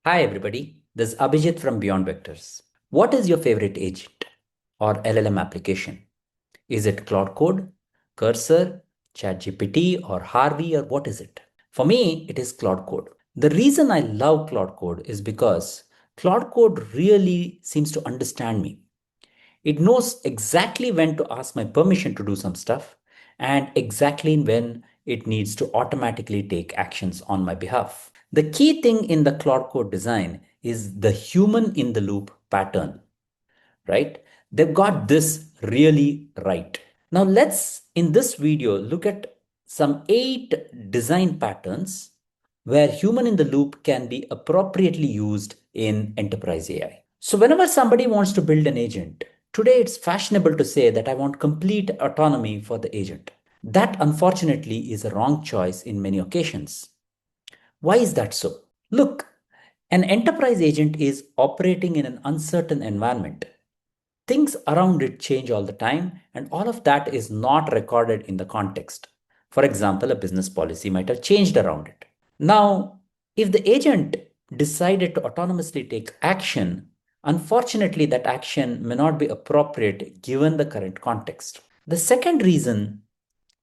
Hi everybody, this is Abhijit from Beyond Vectors. What is your favorite agent or LLM application? Is it Claude Code, Cursor, ChatGPT or Harvey or what is it? For me, it is Claude Code. The reason I love Claude Code is because Claude Code really seems to understand me. It knows exactly when to ask my permission to do some stuff and exactly when it needs to automatically take actions on my behalf. The key thing in the Claude Code design is the human in the loop pattern, right? They've got this really right. Now let's, in this video, look at some 8 design patterns where human in the loop can be appropriately used in enterprise AI. So whenever somebody wants to build an agent, today it's fashionable to say that I want complete autonomy for the agent. That unfortunately is a wrong choice in many occasions. Why is that so? Look, an enterprise agent is operating in an uncertain environment. Things around it change all the time, and all of that is not recorded in the context. For example, a business policy might have changed around it. Now, if the agent decided to autonomously take action, unfortunately, that action may not be appropriate given the current context. The second reason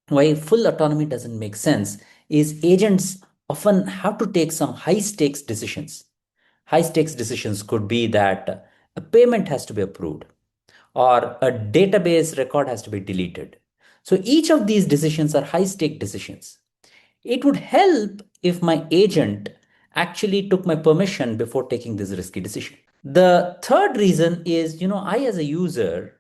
why full autonomy doesn't make sense is agents often have to take some high stakes decisions. High stakes decisions could be that a payment has to be approved or a database record has to be deleted. So each of these decisions are high stake decisions. It would help if my agent actually took my permission before taking this risky decision. The third reason is, I as a user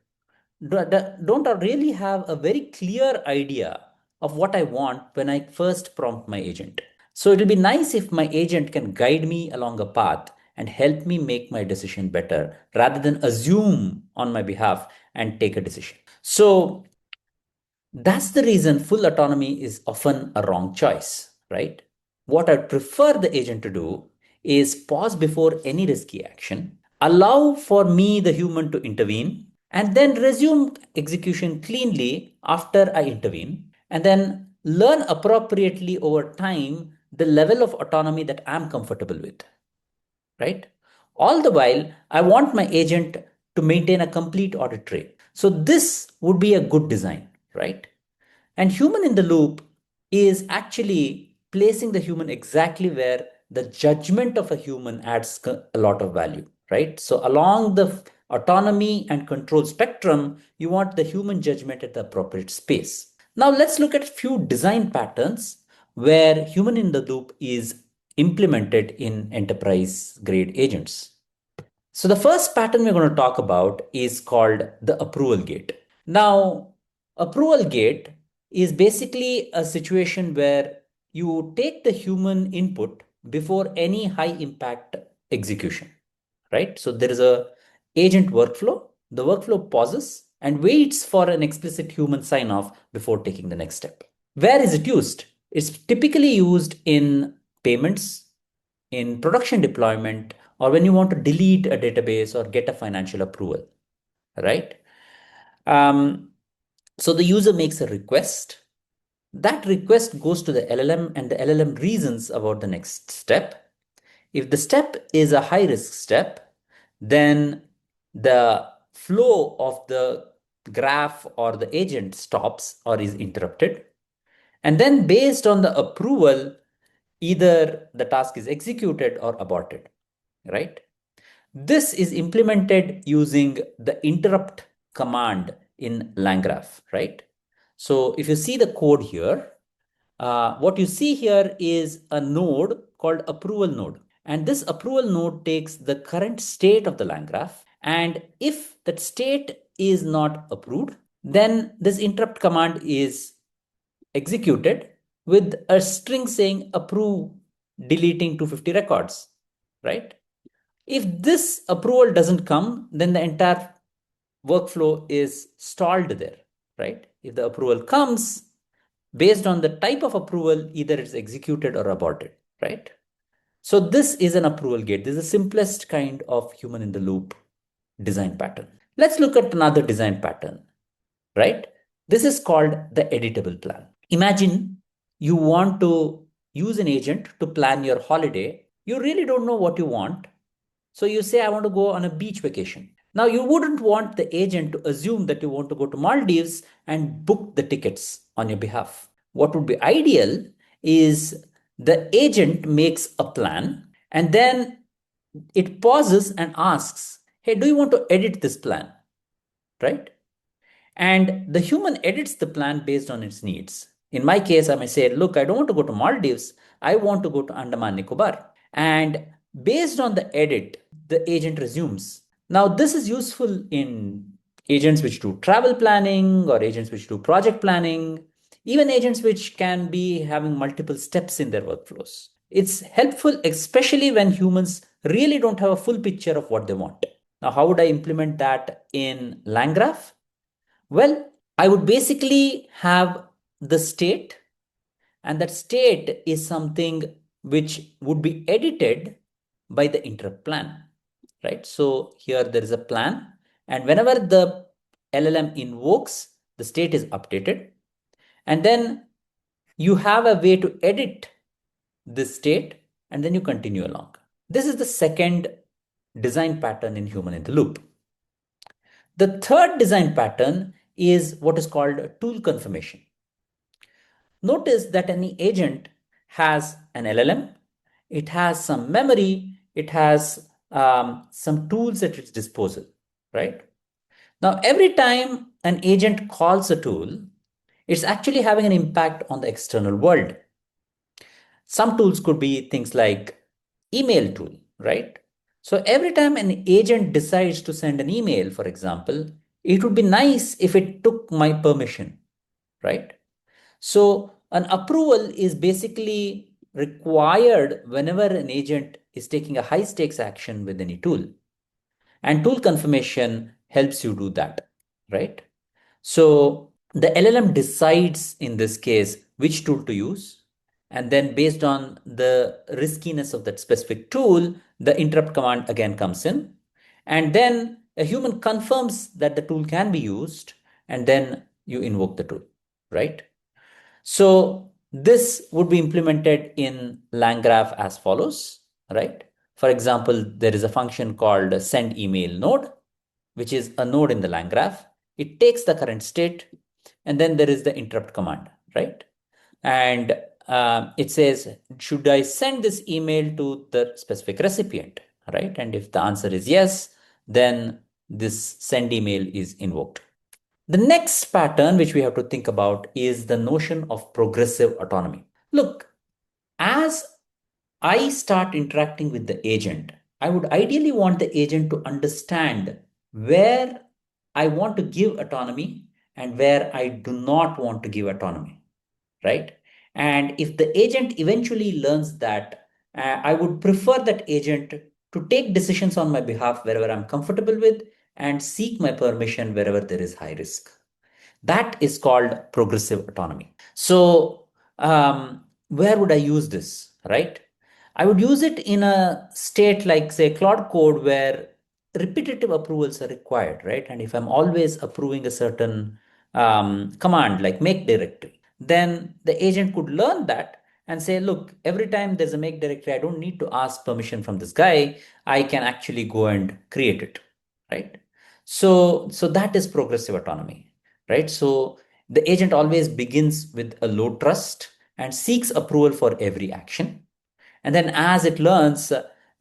don't really have a very clear idea of what I want when I first prompt my agent. So it'll be nice if my agent can guide me along a path and help me make my decision better rather than assume on my behalf and take a decision. So that's the reason full autonomy is often a wrong choice, right? What I prefer the agent to do is pause before any risky action, allow for me, the human, to intervene, and then resume execution cleanly after I intervene, and then learn appropriately over time the level of autonomy that I'm comfortable with, right? All the while, I want my agent to maintain a complete audit trail. So this would be a good design, right? And human in the loop is actually placing the human exactly where the judgment of a human adds a lot of value, right? So along the autonomy and control spectrum, you want the human judgment at the appropriate space. Now let's look at a few design patterns where human in the loop is implemented in enterprise grade agents. So the first pattern we're going to talk about is called the approval gate. Now, approval gate is basically a situation where you take the human input before any high impact execution, right? So there is a agent workflow. The workflow pauses and waits for an explicit human sign off before taking the next step. Where is it used? It's typically used in payments, in production deployment, or when you want to delete a database or get a financial approval, right? Um, so the user makes a request. That request goes to the LLM and the LLM reasons about the next step. If the step is a high risk step, then the flow of the graph or the agent stops or is interrupted. And then based on the approval, either the task is executed or aborted, right? This is implemented using the interrupt command in LangGraph, right? So if you see the code here, what you see here is a node called approval node. And this approval node takes the current state of the LangGraph. And if that state is not approved, then this interrupt command is executed with a string saying approve deleting 250 records, right? If this approval doesn't come, then the entire workflow is stalled there, right? If the approval comes, based on the type of approval, either it's executed or aborted, right? So this is an approval gate. This is the simplest kind of human in the loop design pattern. Let's look at another design pattern, right? This is called the editable plan. Imagine you want to use an agent to plan your holiday You really don't know what you want. So you say, I want to go on a beach vacation. Now, you wouldn't want the agent to assume that you want to go to Maldives and book the tickets on your behalf. What would be ideal is the agent makes a plan and then it pauses and asks, hey, do you want to edit this plan? Right? And the human edits the plan based on its needs. In my case, I may say, look, I don't want to go to Maldives. I want to go to Andaman Nicobar. And based on the edit, the agent resumes. Now, this is useful in agents which do travel planning or agents which do project planning, even agents which can be having multiple steps in their workflows. It's helpful, especially when humans really don't have a full picture of what they want. Now, how would I implement that in LangGraph? Well, I would basically have the state, and that state is something which would be edited by the interrupt plan, right? So here there is a plan, and whenever the LLM invokes, the state is updated, and then you have a way to edit this state, and then you continue along. This is the second design pattern in human in the loop. The third design pattern is what is called tool confirmation. Notice that any agent has an LLM, it has some memory, it has some tools at its disposal, right? Now, every time an agent calls a tool, it's actually having an impact on the external world. Some tools could be things like email tool, right? So every time an agent decides to send an email, for example, it would be nice if it took my permission, right? So an approval is basically required whenever an agent is taking a high stakes action with any tool. And tool confirmation helps you do that, right? So the LLM decides in this case which tool to use. And then based on the riskiness of that specific tool, the interrupt command again comes in. And then a human confirms that the tool can be used. And then you invoke the tool, right? So this would be implemented in LangGraph as follows, right? For example, there is a function called send email node, which is a node in the LangGraph. It takes the current state, and then there is the interrupt command, right? And it says, should I send this email to the specific recipient, right? And if the answer is yes, then this send email is invoked. The next pattern which we have to think about is the notion of progressive autonomy. Look, as I start interacting with the agent, I would ideally want the agent to understand where I want to give autonomy and where I do not want to give autonomy, right? And if the agent eventually learns that, I would prefer that agent to take decisions on my behalf wherever I'm comfortable with and seek my permission wherever there is high risk. That is called progressive autonomy. So, where would I use this, right? I would use it in a state like, say, Claude Code, where repetitive approvals are required, right? And if I'm always approving a certain command like make directory, then the agent could learn that and say, look, every time there's a make directory, I don't need to ask permission from this guy. I can actually go and create it, right? So that is progressive autonomy, right? So the agent always begins with a low trust and seeks approval for every action. And then as it learns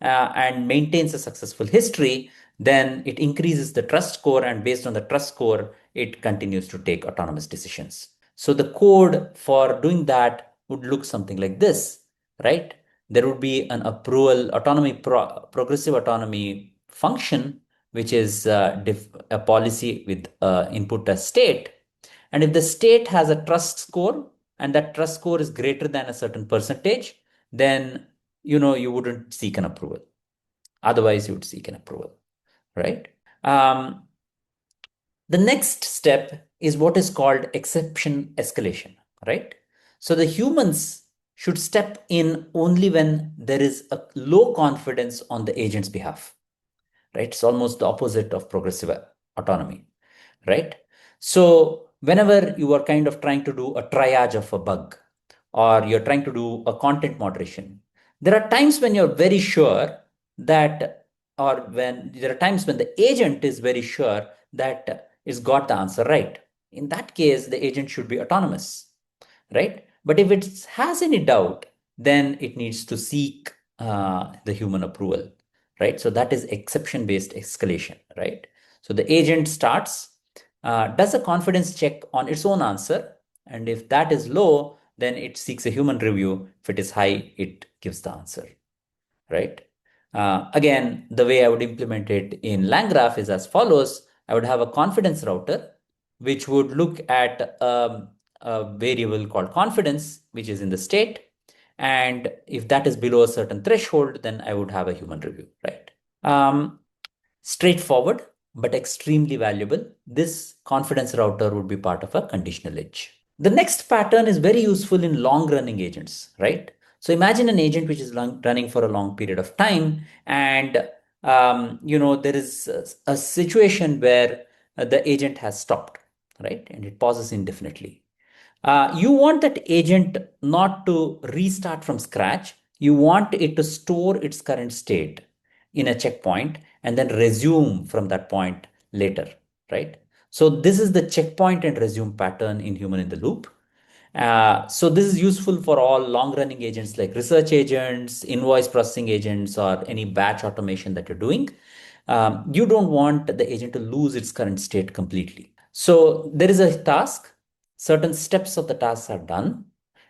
and maintains a successful history, then it increases the trust score. And based on the trust score, it continues to take autonomous decisions. So the code for doing that would look something like this, right? There would be an approval autonomy, progressive autonomy function, which is a policy with input as state. And if the state has a trust score and that trust score is greater than a certain percentage, then you wouldn't seek an approval. Otherwise, you would seek an approval, right? The next step is what is called exception escalation, right? So the humans should step in only when there is a low confidence on the agent's behalf, right? It's almost the opposite of progressive autonomy, right? So whenever you are kind of trying to do a triage of a bug or you're trying to do a content moderation, There are times when you're very sure that, or when there are times when the agent is very sure that it's got the answer right. In that case, the agent should be autonomous, right? But if it has any doubt, then it needs to seek the human approval, right? So that is exception-based escalation, right? So the agent starts, does a confidence check on its own answer, and if that is low, then it seeks a human review. If it is high, it gives the answer, right? Again, the way I would implement it in LangGraph is as follows. I would have a confidence router, which would look at a variable called confidence, which is in the state. And if that is below a certain threshold, then I would have a human review, right? Straightforward, but extremely valuable. This confidence router would be part of a conditional edge. The next pattern is very useful in long running agents, right? So imagine an agent which is running for a long period of time, and there is a situation where the agent has stopped, right? And it pauses indefinitely. You want that agent not to restart from scratch. You want it to store its current state in a checkpoint and then resume from that point later, right? So this is the checkpoint and resume pattern in human in the loop. So this is useful for all long-running agents like research agents, invoice processing agents, or any batch automation that you're doing. You don't want the agent to lose its current state completely. So there is a task, certain steps of the task are done,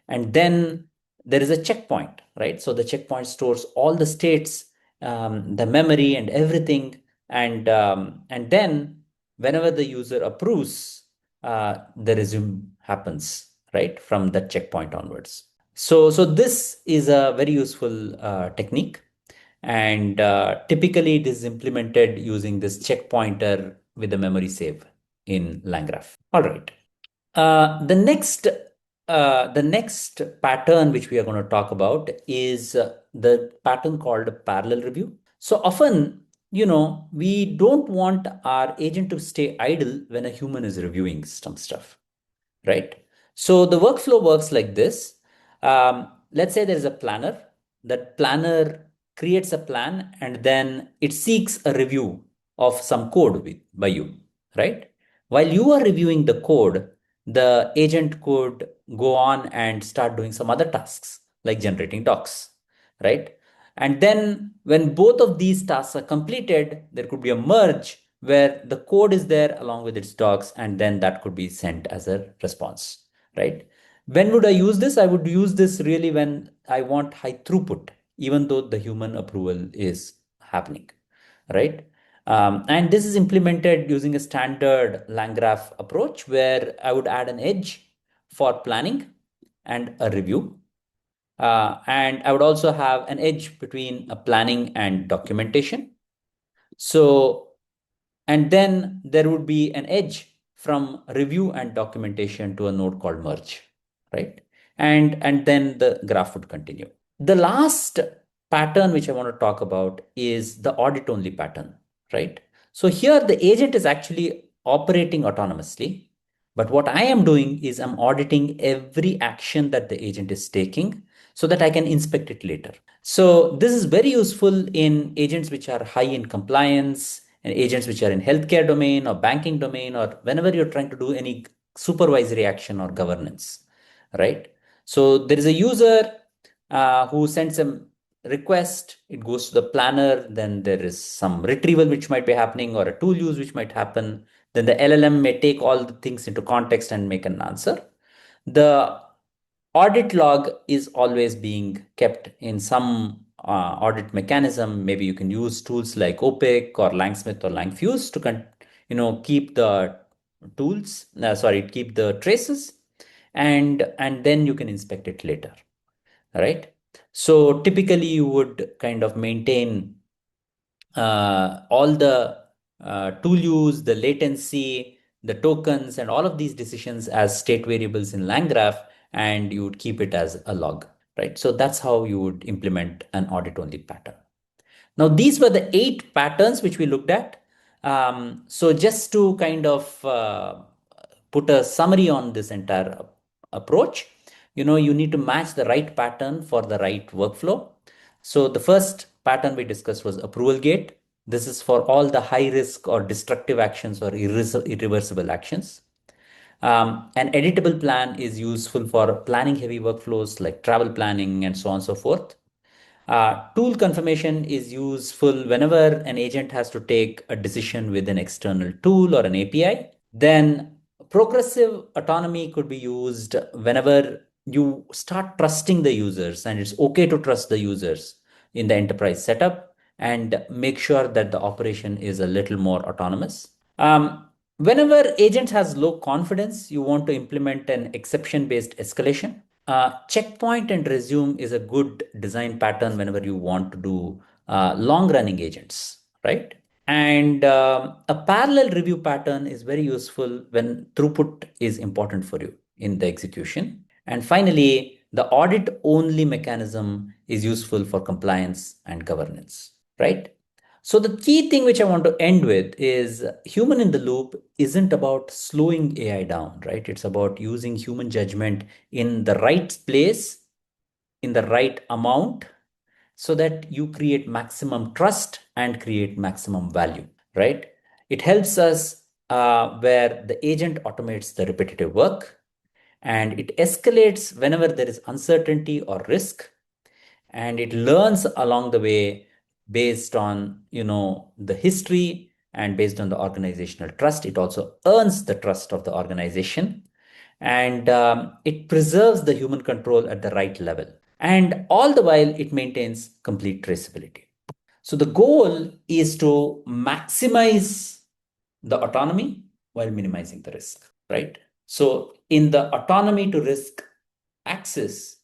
and then there is a checkpoint, right? So the checkpoint stores all the states, the memory and everything, and then whenever the user approves, the resume happens, right, from that checkpoint onwards. So this is a very useful technique, and typically it is implemented using this checkpointer with the memory save in LangGraph. All right. The next pattern which we are going to talk about is the pattern called parallel review. So often, we don't want our agent to stay idle when a human is reviewing some stuff, right? So the workflow works like this. Let's say there is a planner. That planner creates a plan and then it seeks a review of some code by you, right? While you are reviewing the code, the agent could go on and start doing some other tasks like generating docs, right? And then when both of these tasks are completed, there could be a merge where the code is there along with its docs, and then that could be sent as a response, right? When would I use this? I would use this really when I want high throughput, even though the human approval is happening, right? And this is implemented using a standard LangGraph approach where I would add an edge for planning and a review. And I would also have an edge between a planning and documentation. So, and then there would be an edge from review and documentation to a node called merge, right? And then the graph would continue. The last pattern which I want to talk about is the audit-only pattern, right? So here the agent is actually operating autonomously, but what I am doing is I'm auditing every action that the agent is taking so that I can inspect it later. So this is very useful in agents which are high in compliance and agents which are in healthcare domain or banking domain, or whenever you're trying to do any supervisory action or governance, right? So there is a user who sends a request, it goes to the planner, then there is some retrieval which might be happening or a tool use which might happen. Then the LLM may take all the things into context and make an answer. The audit log is always being kept in some audit mechanism. Maybe you can use tools like Opaque or Langsmith or Langfuse to keep the keep the traces, and then you can inspect it later, right? So typically you would kind of maintain all the tool use, the latency, the tokens, and all of these decisions as state variables in LangGraph, and you would keep it as a log, right? So that's how you would implement an audit-only pattern. Now, these were the 8 patterns which we looked at. So just to kind of put a summary on this entire approach, you need to match the right pattern for the right workflow. So the first pattern we discussed was approval gate. This is for all the high risk or destructive actions or irreversible actions. An editable plan is useful for planning heavy workflows like travel planning and so on and so forth. Tool confirmation is useful whenever an agent has to take a decision with an external tool or an API. Then progressive autonomy could be used whenever you start trusting the users, and it's okay to trust the users in the enterprise setup and make sure that the operation is a little more autonomous. Whenever agent has low confidence, you want to implement an exception-based escalation. Checkpoint and resume is a good design pattern whenever you want to do long-running agents, right? And a parallel review pattern is very useful when throughput is important for you in the execution. And finally, the audit-only mechanism is useful for compliance and governance, right? So the key thing which I want to end with is human in the loop isn't about slowing AI down, right? It's about using human judgment in the right place, in the right amount, so that you create maximum trust and create maximum value, right? It helps us where the agent automates the repetitive work and it escalates whenever there is uncertainty or risk, and it learns along the way based on the history and based on the organizational trust. It also earns the trust of the organization, and it preserves the human control at the right level, and all the while it maintains complete traceability. So the goal is to maximize the autonomy while minimizing the risk, right? So in the autonomy to risk axis,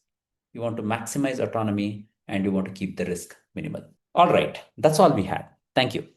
you want to maximize autonomy and you want to keep the risk minimal. All right, that's all we had. Thank you.